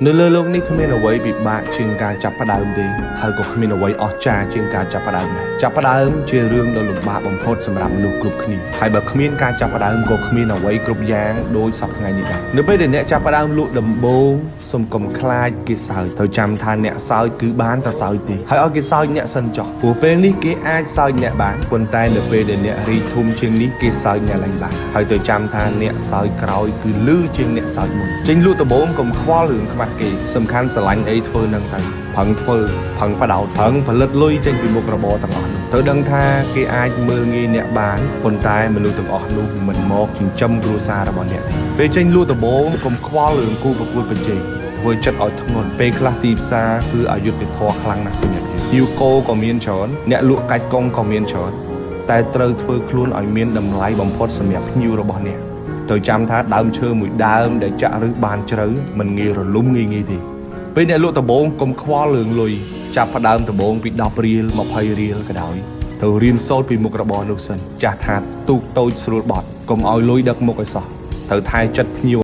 នៅលើលោកនេះគ្មានអ្វីពិបាកជាងការចាប់ផ្ដើមទេហើយក៏គ្មានអ្វីអស្ចារ្យជាងការចាប់ផ្ដើមដែរចាប់ផ្ដើមជារឿងដ៏លំបាកបំផុតសម្រាប់មនុស្សគ្រប់គ្នាហើយបើគ្មានការចាប់ផ្ដើមក៏គ្មានអ្វីគ្រប់យ៉ាងដូចសពថ្ងៃនេះដែរនៅពេលដែលអ្នកចាប់ផ្ដើមលក់ដំបូងសូមកុំខ្លាចគេសើចត្រូវចាំថាអ្នកសើចគឺបានតែសើចទេហើយឲ្យគេសើចអ្នកសិនចុះព្រោះពេលនេះគេអាចសើចអ្នកបានប៉ុន្តែនៅពេលដែលអ្នករីកធំជាងនេះគេសើចអ្នកឡើងបានហើយត្រូវចាំថាអ្នកសើចក្រោយគឺលឺជាងអ្នកសើចមុនចេញលក់ដំបូងកុំខ្វល់រឿងខ្មាស់គេសំខាន់ស្រឡាញ់អីធ្វើនឹងទៅផឹងធ្វើផឹងបដោតផឹងផលិតលុយចេញពីមុខរបរទាំងអស់នោះត្រូវដឹងថាគេអាចមើលងាយអ្នកបានប៉ុន្តែមនុស្សទាំងអស់នោះមិនមកចិញ្ចឹមគ្រួសាររបស់អ្នកទេពេលចេញលក់ដំបូងកុំខ្វល់រឿងគូប្រកួតប្រជែងធ្វើចិត្តឲ្យធ្ងន់ពេលខ្លះទីផ្សារគឺអយុត្តិធម៌ខ្លាំងណាស់សម្រាប់យើងយូកូក៏មានច្រើនអ្នកលក់កាច់កងក៏មានច្រើនតែត្រូវធ្វើខ្លួនឲ្យមានតម្លៃបំផុតសម្រាប់ភ្ញៀវរបស់អ្នកត្រូវចាំថាដើមឈើមួយដើមដែលចាក់ឫសបានជ្រៅមិនងាយរលំងាយទេពេលអ្នកលក់ដំបូងកុំខ្វល់រឿងលុយចាប់ផ្ដើមដំបូងពី10រៀល20រៀលក៏ដោយត្រូវរៀនសូត្រពីមុខរបរនោះសិនចាស់ថាទូកតូចស្រួលបត់កុំឲ្យលុយដឹកមុខឲ្យសោះត្រូវថែចិត្តភ្ញៀវ